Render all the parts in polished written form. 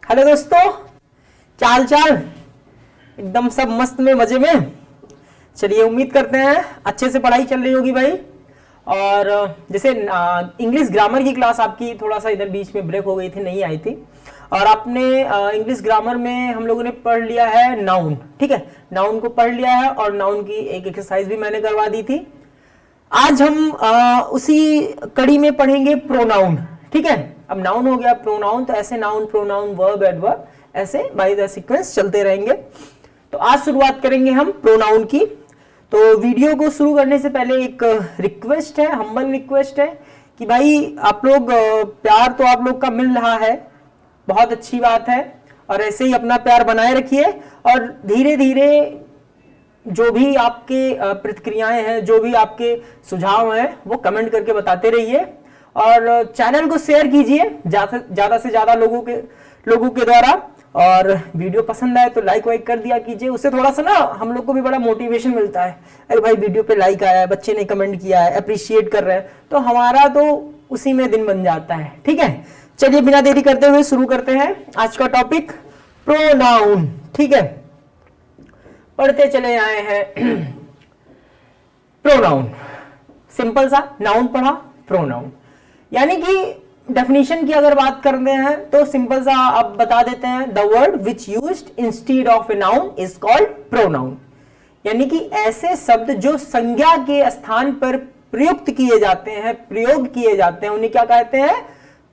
Hello दोस्तों, क्या हाल चाल। एकदम सब मस्त में, मजे में। चलिए, उम्मीद करते हैं अच्छे से पढ़ाई चल रही होगी भाई। और जैसे इंग्लिश ग्रामर की क्लास आपकी थोड़ा सा इधर बीच में ब्रेक हो गई थी, नहीं आई थी। और आपने इंग्लिश ग्रामर में हम लोगों ने पढ़ लिया है नाउन। ठीक है, नाउन को पढ़ लिया है और नाउन की एक एक्सरसाइज भी मैंने करवा दी थी। आज हम उसी कड़ी में पढ़ेंगे प्रोनाउन। ठीक है, अब नाउन हो गया, प्रोनाउन तो ऐसे नाउन, प्रोनाउन, वर्ब, एडवर्ब, ऐसे बाय द सीक्वेंस चलते रहेंगे। तो आज शुरुआत करेंगे हम प्रोनाउन की। तो वीडियो को शुरू करने से पहले एक रिक्वेस्ट है, हम्बल रिक्वेस्ट है कि भाई आप लोग, प्यार तो आप लोग का मिल रहा है, बहुत अच्छी बात है। और ऐसे ही अपना प्यार बनाए रखिए और धीरे धीरे जो भी आपके प्रतिक्रियाएं हैं, जो भी आपके सुझाव हैं, वो कमेंट करके बताते रहिए। और चैनल को शेयर कीजिए ज्यादा से ज्यादा लोगों के द्वारा। और वीडियो पसंद आए तो लाइक वाइक कर दिया कीजिए, उससे थोड़ा सा ना हम लोग को भी बड़ा मोटिवेशन मिलता है। अरे भाई, वीडियो पे लाइक आया है, बच्चे ने कमेंट किया है, अप्रिशिएट कर रहे हैं, तो हमारा तो उसी में दिन बन जाता है। ठीक है, चलिए बिना देरी करते हुए शुरू करते हैं आज का टॉपिक, प्रोनाउन। ठीक है, पढ़ते चले आए हैं। प्रोनाउन, सिंपल सा नाउन पढ़ा, प्रोनाउन यानी कि डेफिनेशन की अगर बात करते हैं तो सिंपल सा आप बता देते हैं, the word which used instead of a noun is called pronoun. यानी कि ऐसे शब्द जो संज्ञा के स्थान पर प्रयुक्त किए जाते हैं, प्रयोग किए जाते हैं, उन्हें क्या कहते हैं?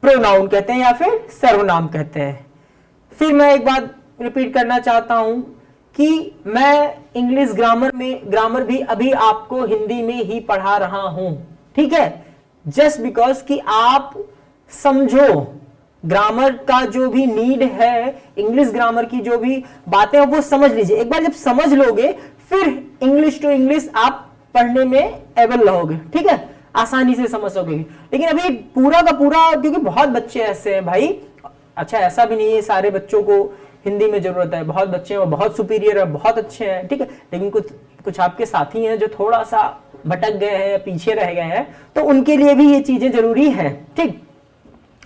प्रोनाउन कहते हैं या फिर सर्वनाम कहते हैं। फिर मैं एक बात रिपीट करना चाहता हूं कि मैं इंग्लिश ग्रामर भी अभी आपको हिंदी में ही पढ़ा रहा हूं। ठीक है, जस्ट बिकॉज कि आप समझो ग्रामर का जो भी नीड है, इंग्लिश ग्रामर की जो भी बातें हैं वो समझ लीजिए। एक बार जब समझ लोगे फिर इंग्लिश टू इंग्लिश आप पढ़ने में एबल रहोगे। ठीक है, आसानी से समझ सकोगे। लेकिन अभी पूरा का पूरा, क्योंकि बहुत बच्चे ऐसे हैं भाई, अच्छा ऐसा भी नहीं है सारे बच्चों को हिंदी में जरूरत है, बहुत बच्चे हैं वो बहुत सुपीरियर है, बहुत अच्छे हैं। ठीक है, लेकिन कुछ आपके साथी हैं जो थोड़ा सा भटक गए हैं, पीछे रह गए हैं, तो उनके लिए भी ये चीजें जरूरी हैं। ठीक,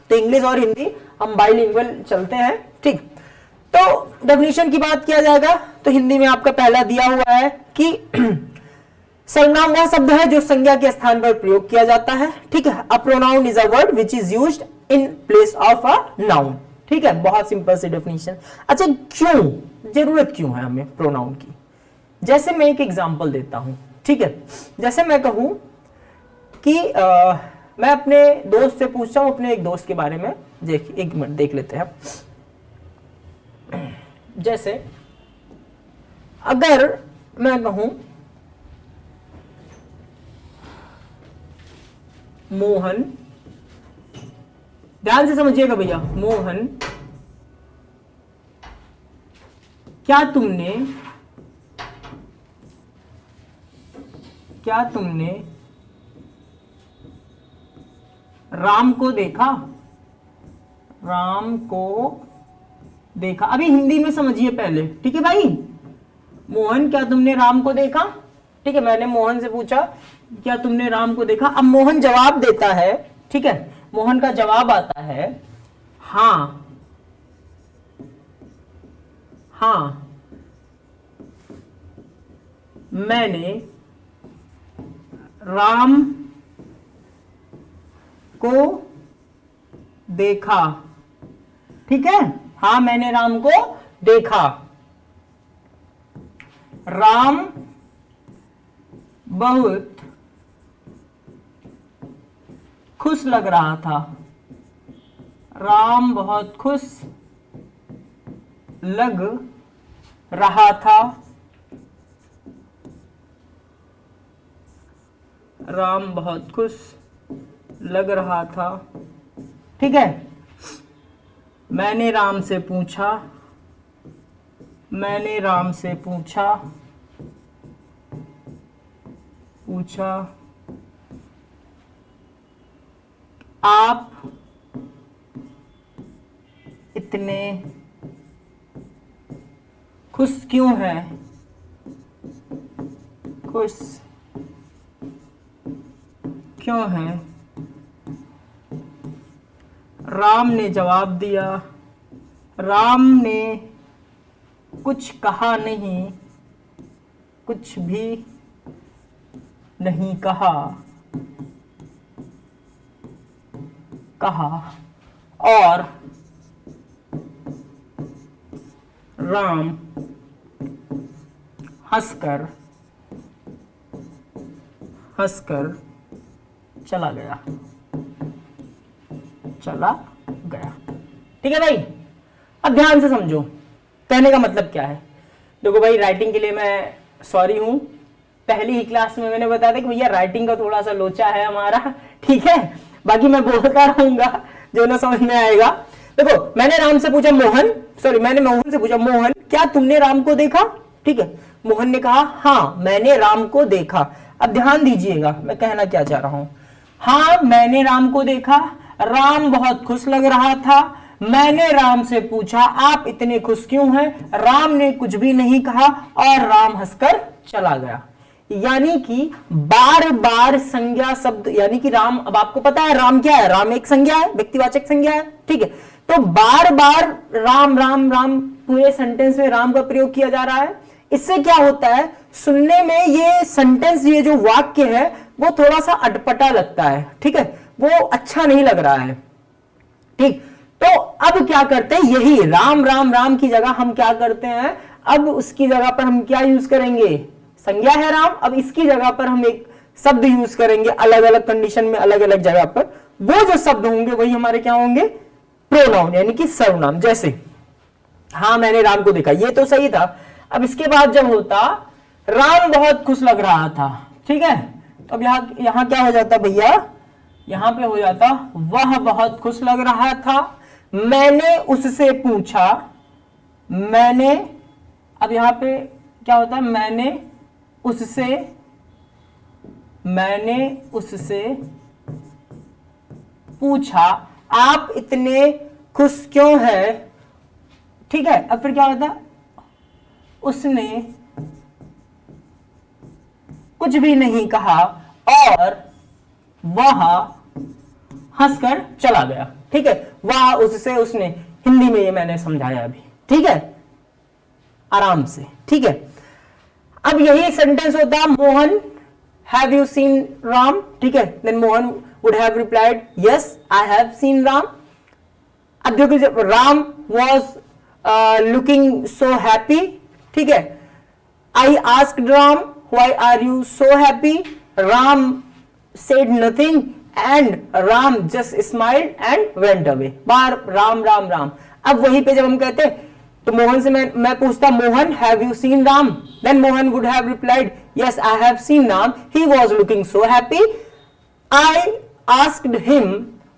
तो इंग्लिश और हिंदी हम बाइलिंगुअल चलते हैं। ठीक, तो डेफिनेशन की बात किया जाएगा तो हिंदी में आपका पहला दिया हुआ है कि सर्वनाम वह शब्द है जो संज्ञा के स्थान पर प्रयोग किया जाता है। ठीक है, a pronoun is a word which is used in place of a noun. ठीक है, बहुत सिंपल सी डेफिनेशन। अच्छा, क्यों जरूरत क्यों है हमें प्रोनाउन की? जैसे मैं एक एग्जांपल देता हूं। ठीक है, जैसे मैं कहूं कि मैं अपने दोस्त से पूछता हूं, अपने एक दोस्त के बारे में, एक मिनट देख लेते हैं। जैसे अगर मैं कहूं मोहन, ध्यान से समझिएगा भैया, मोहन क्या तुमने राम को देखा? राम को देखा, अभी हिंदी में समझिए पहले। ठीक है भाई, मोहन क्या तुमने राम को देखा? ठीक है, मैंने मोहन से पूछा क्या तुमने राम को देखा। अब मोहन जवाब देता है। ठीक है, मोहन का जवाब आता है हाँ, हाँ मैंने राम को देखा। ठीक है, हाँ मैंने राम को देखा। राम बहुत खुश लग रहा था। राम बहुत खुश लग रहा था। राम बहुत खुश लग रहा था। ठीक है, मैंने राम से पूछा आप इतने खुश क्यों हैं? खुश क्यों हैं? राम ने जवाब दिया राम ने कुछ कहा नहीं, कुछ भी नहीं कहा, और राम हंसकर चला गया। ठीक है भाई, अब ध्यान से समझो कहने का मतलब क्या है। देखो भाई, राइटिंग के लिए मैं सॉरी हूं, पहली ही क्लास में मैंने बताया था कि भैया राइटिंग का थोड़ा सा लोचा है हमारा, ठीक है। बाकी मैं बोलता रहूंगा जो ना समझ में आएगा। देखो, मैंने राम से पूछा मैंने मोहन से पूछा, मोहन क्या तुमने राम को देखा? ठीक है, मोहन ने कहा हाँ मैंने राम को देखा। अब ध्यान दीजिएगा मैं कहना क्या चाह रहा हूं। हाँ मैंने राम को देखा, राम बहुत खुश लग रहा था। मैंने राम से पूछा आप इतने खुश क्यों हैं? राम ने कुछ भी नहीं कहा और राम हंसकर चला गया। यानी कि बार बार संज्ञा शब्द, यानी कि राम, अब आपको पता है राम क्या है, राम एक संज्ञा है, व्यक्तिवाचक संज्ञा है, ठीक है। तो बार बार राम राम राम पूरे सेंटेंस में राम का प्रयोग किया जा रहा है। इससे क्या होता है, सुनने में ये सेंटेंस, ये जो वाक्य है वो थोड़ा सा अटपटा लगता है, ठीक है, वो अच्छा नहीं लग रहा है, ठीक। तो अब क्या करते हैं, यही राम राम राम की जगह हम क्या करते हैं, अब उसकी जगह पर हम क्या यूज करेंगे, संज्ञा है राम, अब इसकी जगह पर हम एक शब्द यूज करेंगे, अलग अलग कंडीशन में अलग अलग जगह पर वो जो शब्द होंगे वही हमारे क्या होंगे, प्रोनाउन, यानी कि सर्वनाम। जैसे हाँ मैंने राम को देखा, ये तो सही था। अब इसके बाद जब होता राम बहुत खुश लग रहा था, ठीक है, तो अब यहां क्या हो जाता भैया, यहां पे हो जाता वह बहुत खुश लग रहा था। मैंने उससे पूछा, मैंने, अब यहां पे क्या होता है, मैंने उससे पूछा आप इतने खुश क्यों हैं, ठीक है। अब फिर क्या होता, उसने कुछ भी नहीं कहा और वह हंसकर चला गया, ठीक है। वह, उससे, उसने, हिंदी में ये मैंने समझाया अभी, ठीक है, आराम से, ठीक है। अब यही सेंटेंस होता Mohan have you seen Ram, ठीक है, then Mohan would have replied yes I have seen Ram. अब देखो Ram was looking so happy, ठीक है, I asked Ram why are you so happy, Ram said nothing and Ram just smiled and went away। बार राम राम राम। अब वहीं पे जब हम कहते तो मोहन से मैं पूछता Mohan have you seen Ram, then Mohan would have replied yes I have seen Ram, he was looking so happy, I asked him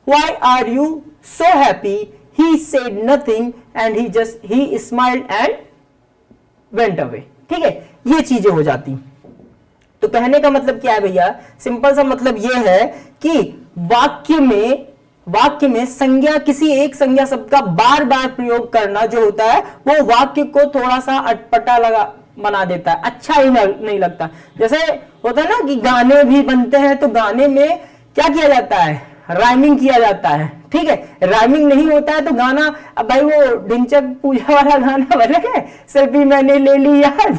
why are you so happy, he said nothing and he smiled and went away, ठीक है। ये चीजें हो जाती। तो कहने का मतलब क्या है भैया, सिंपल सा मतलब यह है कि वाक्य में संज्ञा, किसी एक संज्ञा शब्द का बार बार प्रयोग करना जो होता है वो वाक्य को थोड़ा सा अटपटा बना देता है, अच्छा ही नहीं लगता। जैसे होता है ना कि गाने भी बनते हैं तो गाने में क्या किया जाता है, राइमिंग किया जाता है, ठीक है। राइमिंग नहीं होता है तो गाना, अब भाई वो ढिंचक पूजा वाला गाना बना है, सेल्फी मैंने ले ली यार,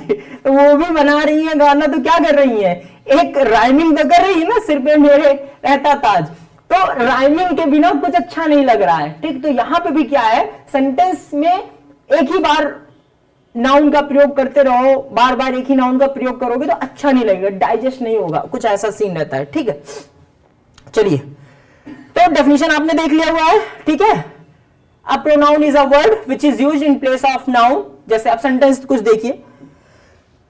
तो वो भी बना रही है गाना, तो क्या कर रही है, एक राइमिंग तो कर रही है ना, सिर पे मेरे रहता ताज, तो राइमिंग के बिना कुछ अच्छा नहीं लग रहा है, ठीक। तो यहां पे भी क्या है, सेंटेंस में एक ही बार नाउन का प्रयोग करते रहो, बार बार एक ही नाउन का प्रयोग करोगे तो अच्छा नहीं लगेगा, डाइजेस्ट नहीं होगा, कुछ ऐसा सीन रहता है, ठीक है। चलिए, तो डेफिनेशन आपने देख लिया हुआ है, ठीक है। A pronoun is a word which is used in place of noun. जैसे आप सेंटेंस कुछ देखिए,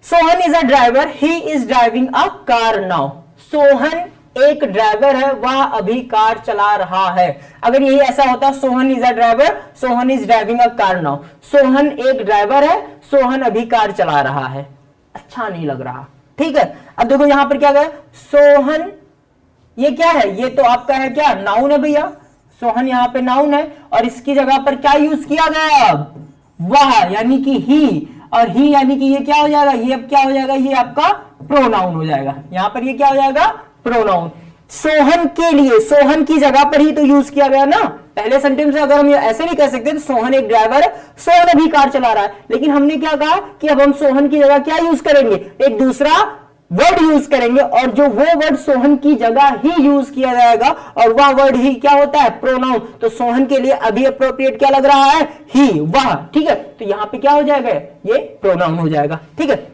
Sohan is a driver, he is driving a car now. Sohan एक ड्राइवर है, वह अभी कार चला रहा है। अगर यही ऐसा होता Sohan is a driver, Sohan is driving a car now, Sohan एक ड्राइवर है, सोहन अभी कार चला रहा है, अच्छा नहीं लग रहा, ठीक है। अब देखो यहां पर क्या गया, सोहन, ये क्या है, ये तो आपका है क्या, नाउन है भैया, सोहन यहाँ पे नाउन है और इसकी जगह पर क्या यूज किया गया, अब वह यानी कि ही, और ही यानी कि ये क्या हो जाएगा, ये अब क्या हो जाएगा, ये आपका प्रोनाउन हो जाएगा, यहां पर ये क्या हो जाएगा, प्रोनाउन। सोहन के लिए, सोहन की जगह पर ही तो यूज किया गया ना। पहले सेंटेंस में अगर हम ऐसे भी कह सकते हैं तो सोहन एक ड्राइवर है, सोहन अभी कार चला रहा है, लेकिन हमने क्या कहा कि अब हम सोहन की जगह क्या यूज करेंगे, एक दूसरा वर्ड यूज करेंगे, और जो वो वर्ड सोहन की जगह ही यूज किया जाएगा, और वह वर्ड ही क्या होता है, प्रोनाउन। तो सोहन के लिए अभी अप्रोप्रिएट क्या लग रहा है, ही, वह, ठीक है। तो यहां पे क्या हो जाएगा, ये प्रोनाउन हो जाएगा, ठीक है।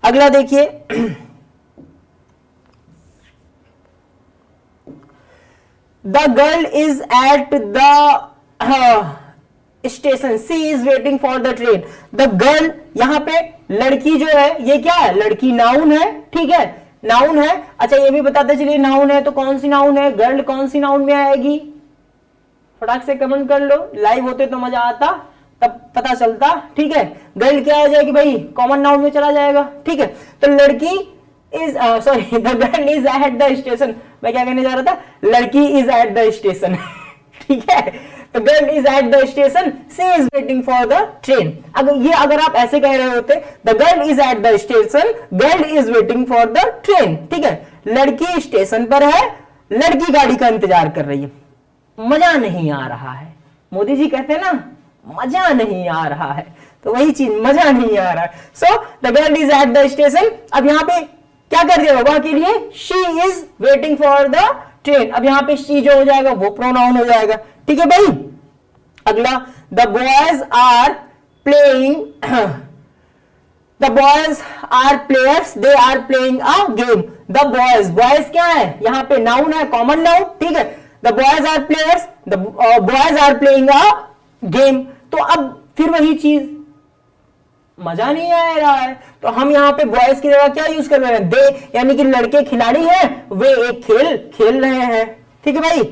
अगला देखिए, the girl is at the station, she is waiting for the train. The girl, यहां पे लड़की जो है ये क्या है, लड़की नाउन है, ठीक है, नाउन है। अच्छा ये भी बताते चलिए नाउन है तो कौन सी नाउन है, गर्ल कौन सी नाउन में आएगी, फटाक से कमेंट कर लो, लाइव होते तो मजा आता, तब पता चलता, ठीक है। गर्ल क्या हो जाएगी भाई, कॉमन नाउन में चला जाएगा, ठीक है। तो लड़की is sorry the girl is at the station, मैं क्या कहने जा रहा था, लड़की इज एट द स्टेशन ठीक है। तो girl is at the station, she is waiting for the train. अगर आप ऐसे कह रहे होते, the girl is at the station, girl is waiting for the train, ठीक है। लड़की स्टेशन पर है, लड़की गाड़ी का इंतजार कर रही है। मजा नहीं आ रहा है, मोदी जी कहते हैं ना, मजा नहीं आ रहा है, तो वही चीज, मजा नहीं आ रहा है। So the girl is at the station, अब यहां पे क्या कर दिया वह के लिए, she is waiting for the train. अब यहां पे शी जो हो जाएगा वो प्रोनाउन हो जाएगा, ठीक है भाई। अगला, the boys are playing, the boys are players, they are playing a game. The boys, boys क्या है, यहां पे नाउन है, कॉमन नाउन, ठीक है। The boys are players, the boys are playing a game. तो अब फिर वही चीज, मजा नहीं आ रहा है, तो हम यहां पे बॉयज की जगह क्या यूज कर रहे हैं, दे, यानी कि लड़के खिलाड़ी हैं, वे एक खेल खेल रहे हैं, ठीक है भाई।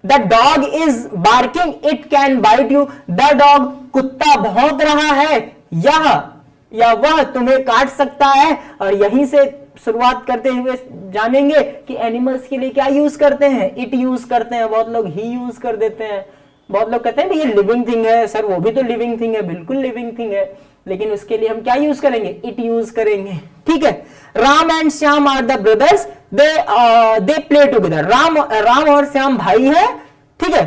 The dog is barking, it can bite you. The dog, कुत्ता भौंक रहा है, यह या वह तुम्हें काट सकता है। और यहीं से शुरुआत करते हुए जानेंगे कि एनिमल्स के लिए क्या यूज करते हैं, इट यूज करते हैं, बहुत लोग ही यूज कर देते हैं। बहुत लोग कहते हैं ये लिविंग थिंग है, सर वो भी तो लिविंग थिंग है, बिल्कुल लिविंग थिंग है, लेकिन उसके लिए हम क्या यूज करेंगे, इट यूज करेंगे, ठीक है। Ram and Shyam are the brothers, they play together. Ram और श्याम भाई है, ठीक है।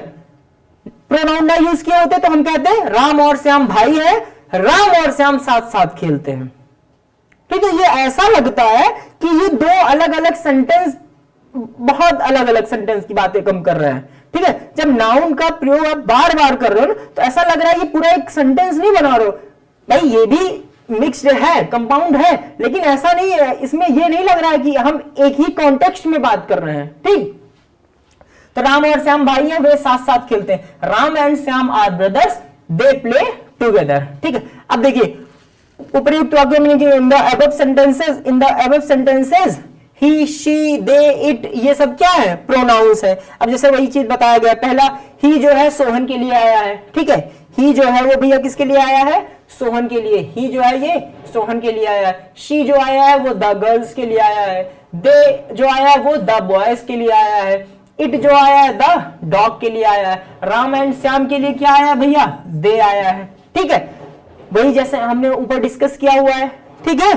प्रोनाउन ना यूज किए होते तो हम कहते हैं राम और श्याम भाई है, राम और श्याम साथ साथ खेलते हैं, ठीक है। ये ऐसा लगता है कि ये दो अलग अलग सेंटेंस, बहुत अलग अलग सेंटेंस की बातें कम कर रहे हैं, ठीक है। जब नाउन का प्रयोग आप बार बार कर रहे हो तो ऐसा लग रहा है ये पूरा एक सेंटेंस नहीं बना रहे हो भाई, ये भी मिक्स्ड है, कंपाउंड है, लेकिन ऐसा नहीं है, इसमें ये नहीं लग रहा है कि हम एक ही कॉन्टेक्स्ट में बात कर रहे हैं, ठीक। तो राम और श्याम भाई हैं, वे साथ साथ खेलते हैं। Ram and Shyam are brothers, they play together, ठीक है। अब देखिए उपयुक्त वाक्यों में in the above sentences he, she, they, it, ये सब क्या है, प्रोनाउंस है। अब जैसे वही चीज बताया गया, पहला ही जो है सोहन के लिए आया है, ठीक है। ही जो है वो भैया किसके लिए आया है, सोहन के लिए, ही जो है ये सोहन के लिए आया है। शी जो आया है वो द गर्ल्स के लिए आया है। दे जो आया है वो द बॉयज के लिए आया है। इट जो आया है द डॉग के लिए आया है। राम एंड श्याम के लिए क्या आया है भैया, दे आया है, ठीक है। वही जैसे हमने ऊपर डिस्कस किया हुआ है, ठीक है।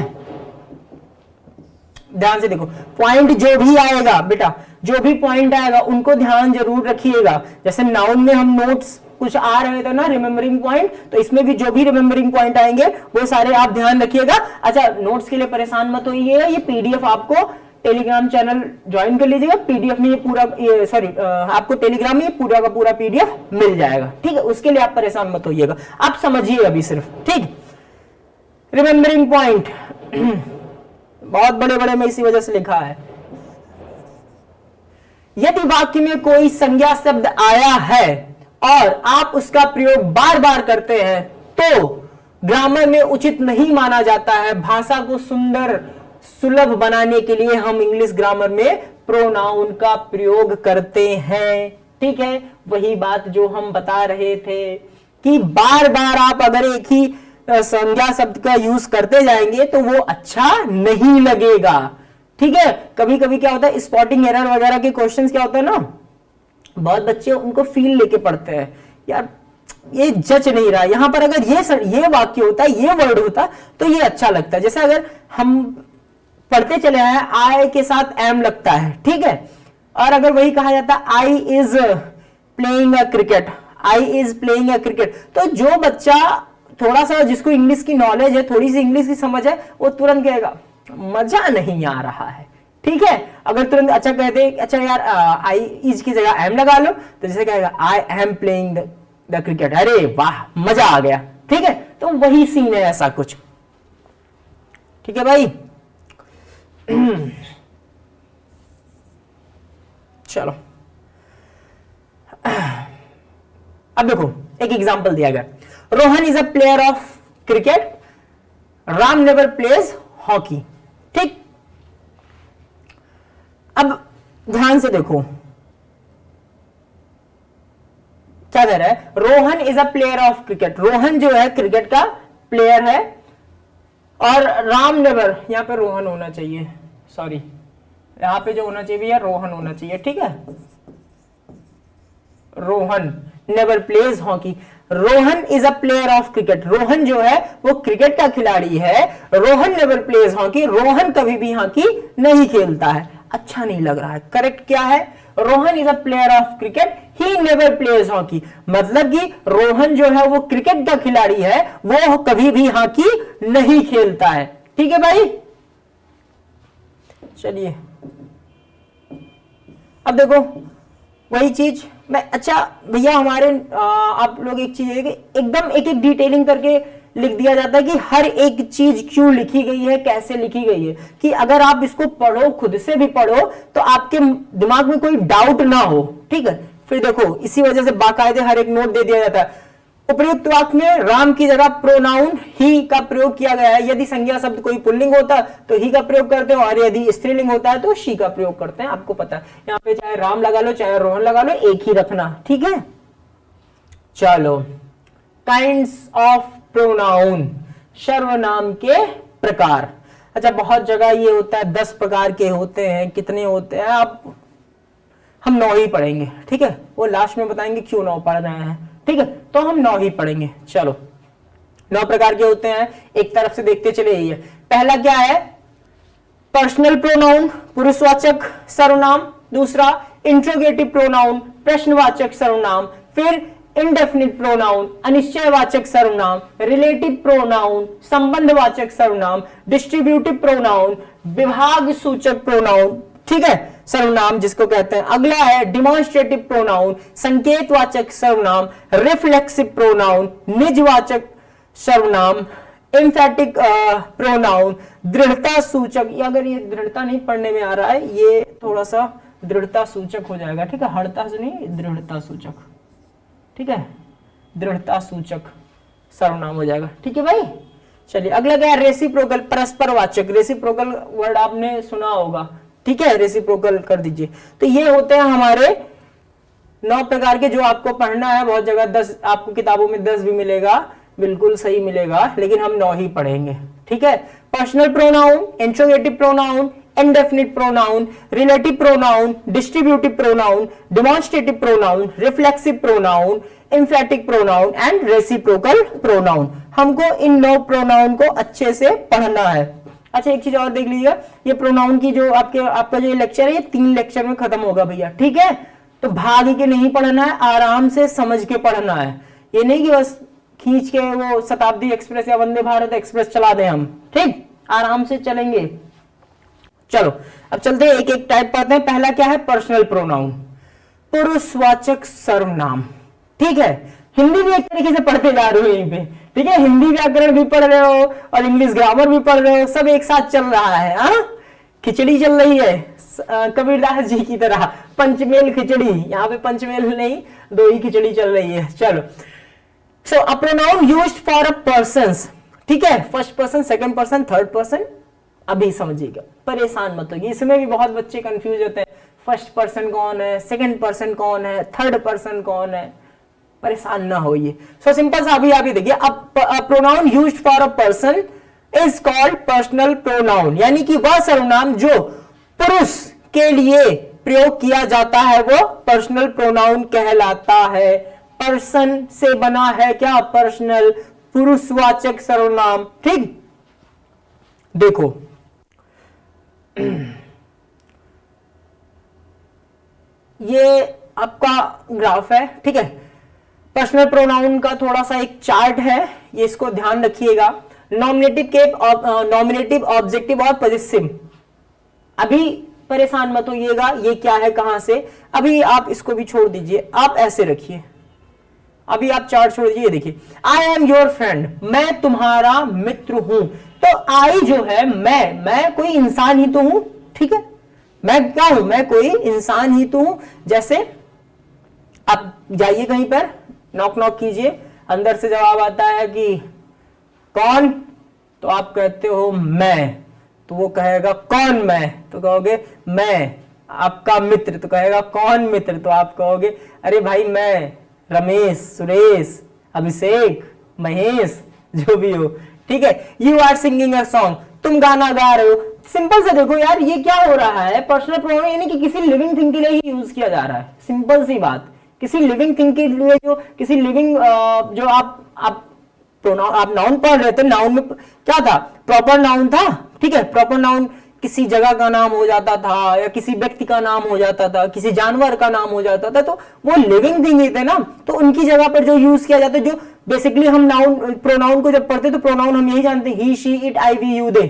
ध्यान से देखो, पॉइंट जो भी आएगा बेटा, जो भी पॉइंट आएगा उनको ध्यान जरूर रखिएगा। जैसे नाउन में हम नोट्स कुछ आ रहे थे ना, रिमेम्बरिंग पॉइंट, तो इसमें भी जो भी रिमेम्बरिंग पॉइंट आएंगे वो सारे आप ध्यान रखिएगा। अच्छा नोट्स के लिए परेशान मत होइएगा, ये पीडीएफ आपको टेलीग्राम चैनल ज्वाइन कर लीजिएगा, पीडीएफ में ये पूरा, आपको टेलीग्राम में ये पूरा का पूरा पीडीएफ मिल जाएगा, ठीक है। उसके लिए आप परेशान मत होइएगा, आप समझिए अभी सिर्फ, ठीक। रिमेम्बरिंग पॉइंट बहुत बड़े बड़े में इसी वजह से लिखा है। यदि वाक्य में कोई संज्ञा शब्द आया है और आप उसका प्रयोग बार बार करते हैं तो ग्रामर में उचित नहीं माना जाता है। भाषा को सुंदर सुलभ बनाने के लिए हम इंग्लिश ग्रामर में प्रोनाउन का प्रयोग करते हैं, ठीक है। वही बात जो हम बता रहे थे कि बार बार आप अगर एक ही संज्ञा शब्द का यूज करते जाएंगे तो वो अच्छा नहीं लगेगा, ठीक है। कभी कभी क्या होता है, स्पॉटिंग एरर वगैरह के क्वेश्चंस क्या होते हैं ना, बहुत बच्चे उनको फील लेके पढ़ते हैं, यार ये जच नहीं रहा। यहां पर अगर ये वाक्य होता है, ये वर्ड होता तो ये अच्छा लगता है। जैसे अगर हम पढ़ते चले आए, आई के साथ एम लगता है, ठीक है, और अगर वही कहा जाता I is playing a cricket, I is playing a cricket, तो जो बच्चा थोड़ा सा जिसको इंग्लिश की नॉलेज है, थोड़ी सी इंग्लिश की समझ है, वो तुरंत कहेगा मजा नहीं आ रहा है। ठीक है, अगर तुरंत अच्छा कहते अच्छा यार आई इज की जगह एम लगा लो, तो जैसे कहेगा I am playing the cricket, अरे वाह मजा आ गया। ठीक है, तो वही सीन है ऐसा कुछ। ठीक है भाई चलो अब देखो एक एग्जांपल दिया गया, Rohan is a player of cricket, Ram never pledge hockey. ठीक, अब ध्यान से देखो क्या कह रहा है, Rohan is a player of cricket, Rohan जो है क्रिकेट का प्लेयर है, और राम नेवर, यहां पे रोहन होना चाहिए, सॉरी यहां पे जो होना चाहिए भैया रोहन होना चाहिए। ठीक है, Rohan never pledge hockey, Rohan is a player of cricket, Rohan जो है वो क्रिकेट का खिलाड़ी है, Rohan never pledge hockey, Rohan कभी भी हॉकी नहीं खेलता है। अच्छा नहीं लग रहा है, करेक्ट क्या है, Rohan is a player of cricket, he never pledge hockey, मतलब कि रोहन जो है वो क्रिकेट का खिलाड़ी है, वो कभी भी हॉकी नहीं खेलता है। ठीक है भाई, चलिए अब देखो वही चीज मैं, अच्छा भैया हमारे आप लोग एक चीज है कि एकदम एक एक डिटेलिंग करके लिख दिया जाता है कि हर एक चीज क्यों लिखी गई है, कैसे लिखी गई है, कि अगर आप इसको पढ़ो, खुद से भी पढ़ो, तो आपके दिमाग में कोई डाउट ना हो। ठीक है, फिर देखो इसी वजह से बाकायदे हर एक नोट दे दिया जाता है। उपयुक्त वाक्य में राम की जगह प्रोनाउन ही का प्रयोग किया गया है, यदि संज्ञा शब्द कोई पुल्लिंग होता तो ही का प्रयोग करते हैं, और यदि स्त्रीलिंग होता है तो शी का प्रयोग करते हैं। आपको पता है यहाँ पे चाहे राम लगा लो चाहे रोहन लगा लो, एक ही रखना। ठीक है, चलो काइंड्स ऑफ प्रोनाउन, सर्वनाम के प्रकार। अच्छा बहुत जगह ये होता है 10 प्रकार के होते हैं, कितने होते हैं आप, हम 9 ही पढ़ेंगे। ठीक है, वो लास्ट में बताएंगे क्यों 9 पढ़ रहे हैं। ठीक है, तो हम 9 ही पढ़ेंगे। चलो 9 प्रकार के होते हैं, एक तरफ से देखते चले। यही है, पहला क्या है, पर्सनल प्रोनाउन पुरुषवाचक सर्वनाम, दूसरा इंट्रोगेटिव प्रोनाउन प्रश्नवाचक सर्वनाम, फिर इंडेफिनिट प्रोनाउन अनिश्चयवाचक सर्वनाम, रिलेटिव प्रोनाउन संबंधवाचक सर्वनाम, डिस्ट्रीब्यूटिव प्रोनाउन विभाग सूचक प्रोनाउन। ठीक है, सर्वनाम जिसको कहते हैं। अगला है डिमॉन्स्ट्रेटिव प्रोनाउन संकेतवाचक सर्वनाम, रिफ्लेक्सिव प्रोनाउन निजवाचक सर्वनाम, एम्फैटिक प्रोनाउन दृढ़ता सूचक। अगर ये दृढ़ता नहीं पढ़ने में आ रहा है, ये थोड़ा सा दृढ़ता सूचक हो जाएगा। ठीक है, हड़ता से नहीं, दृढ़ता सूचक। ठीक है, दृढ़ता सूचक सर्वनाम हो जाएगा। ठीक है भाई, चलिए अगला क्या है, रेसिप्रोकल परस्पर वाचक। रेसिप्रोकल वर्ड आपने सुना होगा। ठीक है, रेसिप्रोकल कर दीजिए। तो ये होते हैं हमारे 9 प्रकार के, जो आपको पढ़ना है। बहुत जगह 10 आपको किताबों में 10 भी मिलेगा, बिल्कुल सही मिलेगा, लेकिन हम 9 ही पढ़ेंगे। ठीक है, personal pronoun, interrogative pronoun, indefinite pronoun, relative pronoun, distributive pronoun, demonstrative pronoun, reflexive pronoun, एम्फैटिक pronoun and reciprocal pronoun. हमको इन 9 प्रोनाउन को अच्छे से पढ़ना है। अच्छा एक चीज और देख लीजिएगा, ये प्रोनाउन की जो आपका जो लेक्चर है, ये 3 लेक्चर में खत्म होगा भैया। ठीक है, तो भाग के नहीं पढ़ना है, आराम से समझ के पढ़ना है। ये नहीं कि बस खींच के वो शताब्दी एक्सप्रेस या वंदे भारत एक्सप्रेस चला दें हम। ठीक, आराम से चलेंगे। चलो अब चलते हैं, एक एक टाइप पढ़ते हैं। पहला क्या है, पर्सनल प्रोनाउन पुरुषवाचक सर्वनाम। ठीक है, हिंदी भी एक तरीके से पढ़ते जा रहे हो यहीं पे। ठीक है, हिंदी व्याकरण भी पढ़ रहे हो और इंग्लिश ग्रामर भी पढ़ रहे हो, सब एक साथ चल रहा है। खिचड़ी चल रही है कबीरदास जी की तरह, पंचमेल खिचड़ी। यहाँ पे पंचमेल नहीं, 2 ही खिचड़ी चल रही है। चलो, so a pronoun used for a persons. ठीक है, first person, second person, third person. अभी समझिएगा, परेशान मत होइए, इसमें भी बहुत बच्चे कंफ्यूज होते हैं, फर्स्ट पर्सन कौन है, सेकंड पर्सन कौन है, थर्ड पर्सन कौन है। परेशान ना होइए। सो सिंपल सा अभी आप ये देखिए, pronoun used for a person is called personal pronoun, यानी कि वह सर्वनाम जो पुरुष के लिए प्रयोग किया जाता है वो पर्सनल प्रोनाउन कहलाता है। पर्सन से बना है क्या, पर्सनल, पुरुषवाचक सर्वनाम। ठीक, देखो ये आपका ग्राफ है, ठीक है। पर्सनल प्रोनाउन का थोड़ा सा एक चार्ट है, ये इसको ध्यान रखिएगा। नॉमिनेटिव, ऑब्जेक्टिव और पॉजिटिव। अभी परेशान मत होइएगा ये क्या है कहां से, अभी आप इसको भी छोड़ दीजिए, आप ऐसे रखिए। अभी आप चार्ट छोड़ दीजिए, देखिए आई एम योर फ्रेंड, मैं तुम्हारा मित्र हूं। तो आई जो है मैं कोई इंसान ही तो हूं, ठीक है। मैं क्या हूं, मैं कोई इंसान ही तो हूं। जैसे आप जाइए कहीं पर, नॉक नॉक कीजिए, अंदर से जवाब आता है कि कौन, तो आप कहते हो मैं, तो वो कहेगा कौन मैं, तो कहोगे मैं। आपका मित्र, तो कहेगा कौन मित्र, तो आप कहोगे अरे भाई मैं रमेश, सुरेश, अभिषेक, महेश, जो भी हो, ठीक है। You are singing a song, तुम गाना गा रहे हो। सिंपल से देखो यार, ये क्या हो रहा है, पर्सनल प्रोनाउन यानी कि किसी लिविंग थिंग के लिए ही यूज किया जा रहा है। सिंपल सी बात, किसी लिविंग थिंग के लिए, जो किसी लिविंग जो आप नाउन पढ़ रहे थे, नाउन में क्या था, प्रॉपर नाउन था, ठीक है। प्रॉपर नाउन किसी जगह का नाम हो जाता था, या किसी व्यक्ति का नाम हो जाता था, किसी जानवर का नाम हो जाता था, तो वो लिविंग थिंग ही थे ना, तो उनकी जगह पर जो यूज किया जाता है, जो बेसिकली हम नाउन प्रोनाउन को जब पढ़ते तो प्रोनाउन हम यही जानते हैं, he she it I we you they,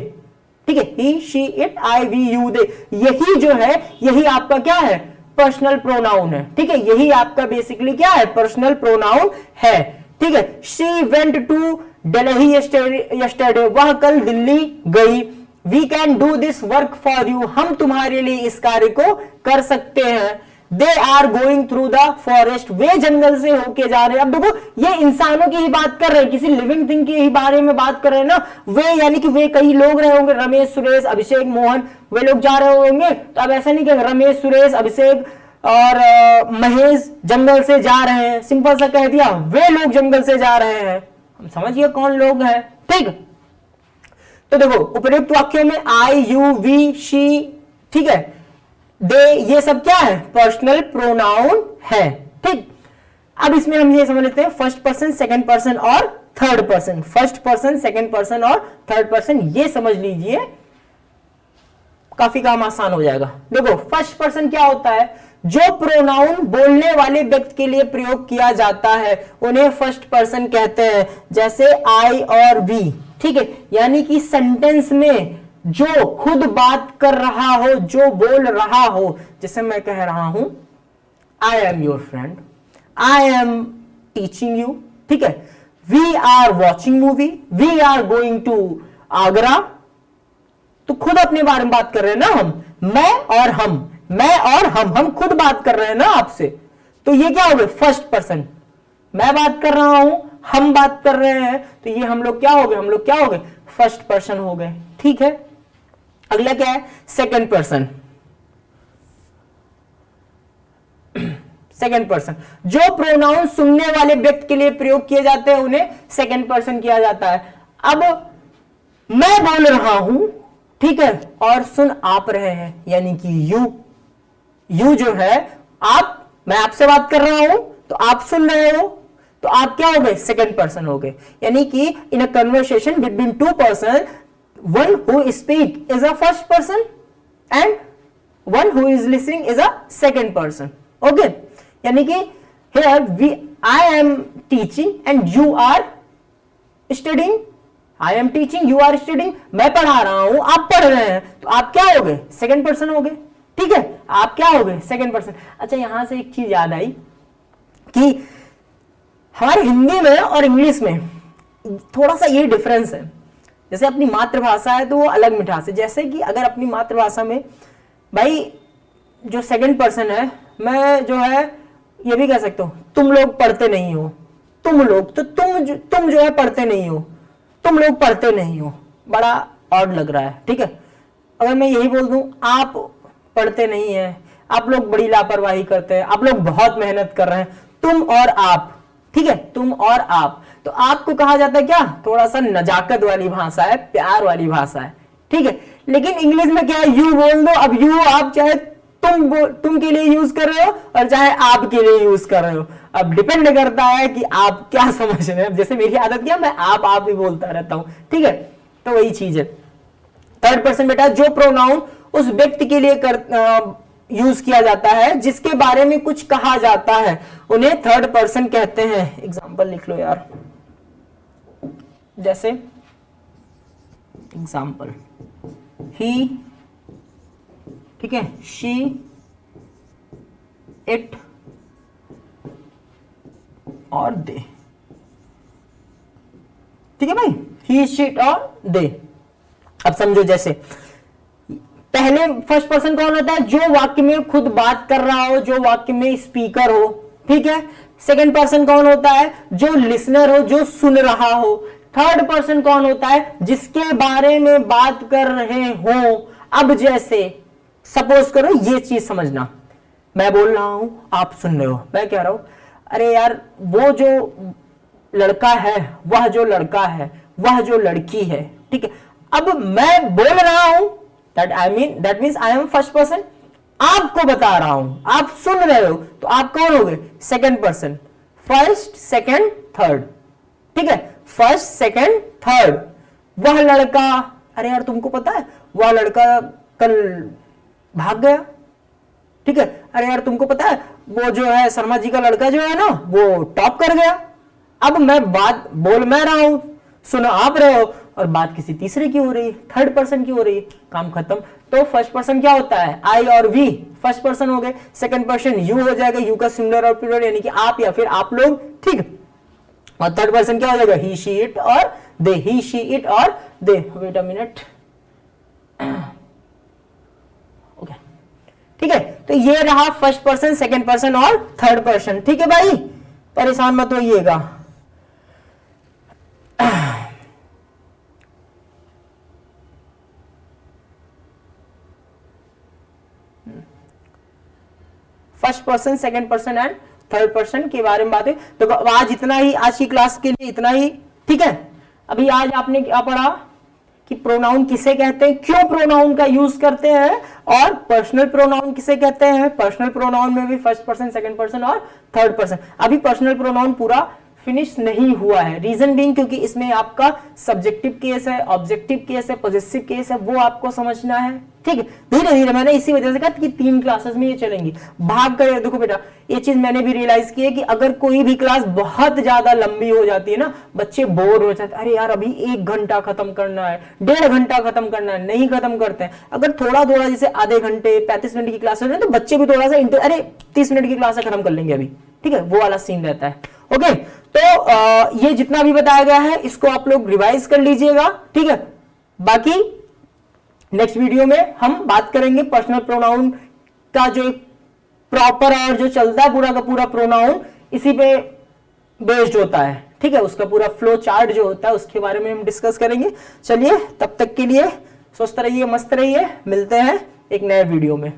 ठीक है। He she it I we you they, यही जो है, यही आपका क्या है, पर्सनल प्रोनाउन है, ठीक है। यही आपका बेसिकली क्या है, पर्सनल प्रोनाउन है, ठीक है। She went to Delhi yesterday, वह कल दिल्ली गई। We can do this work for you, हम तुम्हारे लिए इस कार्य को कर सकते हैं। They are going through the forest, वे जंगल से होके जा रहे हैं। अब देखो ये इंसानों की ही बात कर रहे हैं, किसी लिविंग थिंग के ही बारे में बात कर रहे हैं ना। वे यानी कि वे कई लोग रहे होंगे, रमेश, सुरेश, अभिषेक, मोहन, वे लोग जा रहे होंगे। तो अब ऐसा नहीं कि रमेश, सुरेश, अभिषेक और महेश जंगल से जा रहे हैं, सिंपल सा कह दिया वे लोग जंगल से जा रहे हैं। हम समझिए कौन लोग हैं, ठीक। तो देखो उपयुक्त वाक्यों में आई, यू, वी, शी, ठीक है, दे, ये सब क्या है, पर्सनल प्रोनाउन है, ठीक। अब इसमें हम ये समझ लेते हैं फर्स्ट पर्सन, सेकंड पर्सन और third person. First person, second person और थर्ड पर्सन, ये समझ लीजिए, काफी काम आसान हो जाएगा। देखो फर्स्ट पर्सन क्या होता है, जो प्रोनाउन बोलने वाले व्यक्ति के लिए प्रयोग किया जाता है उन्हें फर्स्ट पर्सन कहते हैं। जैसे आई और वी, ठीक है, यानी कि सेंटेंस में जो खुद बात कर रहा हो, जो बोल रहा हो। जैसे मैं कह रहा हूं I am your friend, I am teaching you, ठीक है। We are watching movie, we are going to Agra, तो खुद अपने बारे में बात कर रहे हैं ना हम, मैं और हम खुद बात कर रहे हैं ना आपसे। तो ये क्या हो गए, फर्स्ट पर्सन, मैं बात कर रहा हूं, हम बात कर रहे हैं, तो ये हम लोग क्या हो गए, फर्स्ट पर्सन हो गए, ठीक है। अगला क्या है, सेकंड पर्सन। सेकंड पर्सन, जो प्रोनाउन सुनने वाले व्यक्ति के लिए प्रयोग किए जाते हैं उन्हें सेकंड पर्सन किया जाता है। अब मैं बोल रहा हूं, ठीक है, और सुन आप रहे हैं, यानी कि यू जो है आप, मैं आपसे बात कर रहा हूं तो आप सुन रहे हो, तो आप क्या हो गए, सेकंड पर्सन हो गए। यानी कि in a conversation between two person, one who speak is a first person and one who is listening is a second person, okay. यानी कि here I am teaching and you are studying, I am teaching, you are studying, मैं पढ़ा रहा हूं, आप पढ़ रहे हैं, तो आप क्या हो गए, सेकंड पर्सन हो गए, ठीक है। आप क्या हो गए, सेकंड पर्सन। अच्छा यहां से एक चीज याद आई कि हमारे हिंदी में और इंग्लिश में थोड़ा सा ये डिफरेंस है। जैसे अपनी मातृभाषा है तो वो अलग मिठास है। जैसे कि अगर अपनी मातृभाषा में भाई जो सेकंड पर्सन है, मैं जो है ये भी कह सकता हूं तुम लोग पढ़ते नहीं हो, तुम लोग, तो तुम जो है पढ़ते नहीं हो, तुम लोग पढ़ते नहीं हो, बड़ा ऑड लग रहा है, ठीक है। अगर मैं यही बोल दूं आप पढ़ते नहीं है, आप लोग बड़ी लापरवाही करते हैं, आप लोग बहुत मेहनत कर रहे हैं, तुम और आप, ठीक है, तुम और आप, तो आपको कहा जाता है क्या, थोड़ा सा नजाकत वाली भाषा है, प्यार वाली भाषा है, ठीक है। लेकिन इंग्लिश में क्या है, यू बोल दो। अब यू आप चाहे तुम के लिए यूज कर रहे हो और चाहे आप के लिए यूज कर रहे हो, अब डिपेंड करता है कि आप क्या समझ रहे हैं। जैसे मेरी आदत क्या, मैं आप ही बोलता रहता हूं, ठीक है, तो वही चीज है। थर्ड पर्सन बेटा, जो प्रोनाउन उस व्यक्ति के लिए यूज किया जाता है, जिसके बारे में कुछ कहा जाता है, उन्हें थर्ड पर्सन कहते हैं। एग्जांपल लिख लो यार, जैसे एग्जांपल ही, ठीक है, शी, इट और दे। ठीक है भाई, ही, शी, इट और दे। अब समझो, जैसे पहले फर्स्ट पर्सन कौन होता है? जो वाक्य में खुद बात कर रहा हो, जो वाक्य में स्पीकर हो, ठीक है। सेकंड पर्सन कौन होता है? जो लिसनर हो, जो सुन रहा हो। थर्ड पर्सन कौन होता है? जिसके बारे में बात कर रहे हो। अब जैसे सपोज करो, ये चीज समझना, मैं बोल रहा हूं, आप सुन रहे हो, मैं कह रहा हूं अरे यार वो जो लड़का है, वह जो लड़का है, वह जो लड़की है, ठीक है। अब मैं बोल रहा हूं, that means I am first person, आपको बता रहा हूं, आप सुन रहे हो, तो आप कौन हो गए? Second person. First, second, third, ठीक है, फर्स्ट, सेकंड, थर्ड। वह लड़का, अरे यार तुमको पता है वह लड़का कल भाग गया, ठीक है। अरे यार तुमको पता है वो जो है शर्मा जी का लड़का जो है ना, वो टॉप कर गया। अब मैं बात बोल मैं रहा हूं, सुनो आप रहे हो, और बात किसी तीसरे की हो रही है, थर्ड पर्सन की हो रही है, काम खत्म। तो फर्स्ट पर्सन क्या होता है? आई और वी फर्स्ट पर्सन हो गए। सेकंड पर्सन यू हो जाएगा, यू का सिंगुलर और प्लूरल यानी कि आप या फिर आप लोग, ठीक। और थर्ड पर्सन क्या हो जाएगा? ही, शी, इट और दे, ही, शी, इट और they. Wait a minute, okay, ठीक है। तो ये रहा फर्स्ट पर्सन, सेकंड पर्सन और थर्ड पर्सन, ठीक है भाई, परेशान मत होइएगा। First person, second person and third person के बारे में बात है। तो आज इतना ही, आज की क्लास के लिए इतना ही, ठीक है। अभी आज आपने क्या पढ़ा कि प्रोनाउन किसे कहते हैं, क्यों प्रोनाउन का यूज करते हैं, और पर्सनल प्रोनाउन किसे कहते हैं। पर्सनल प्रोनाउन में भी फर्स्ट पर्सन, सेकंड पर्सन और थर्ड पर्सन। अभी पर्सनल प्रोनाउन पूरा फिनिश नहीं हुआ है, रीजन बीइंग क्योंकि इसमें आपका सब्जेक्टिव केस है, ऑब्जेक्टिव केस है, पॉजिटिव केस है, वो आपको समझना है, ठीक है। धीरे धीरे, मैंने इसी वजह से कहा कि 3 क्लासेस में ये चलेंगी, भाग कर। देखो बेटा, ये चीज मैंने भी रियलाइज की है कि अगर कोई भी क्लास बहुत ज्यादा लंबी हो जाती है ना, बच्चे बोर हो जाते हैं। अरे यार अभी 1 घंटा खत्म करना है, 1.5 घंटा खत्म करना है, नहीं खत्म करते हैं। अगर थोड़ा थोड़ा जैसे आधे घंटे 35 मिनट की क्लास हो तो बच्चे भी थोड़ा सा अरे 30 मिनट की क्लास खत्म कर लेंगे अभी, ठीक है, वो वाला सीन रहता है। ओके, तो ये जितना भी बताया गया है इसको आप लोग रिवाइज कर लीजिएगा, ठीक है। बाकी नेक्स्ट वीडियो में हम बात करेंगे पर्सनल प्रोनाउन का जो एक प्रॉपर और जो चलता है पूरा का पूरा प्रोनाउन इसी पे बेस्ड होता है, ठीक है। उसका पूरा फ्लो चार्ट जो होता है उसके बारे में हम डिस्कस करेंगे। चलिए, तब तक के लिए स्वस्थ रहिए, मस्त रहिए, मिलते हैं एक नए वीडियो में।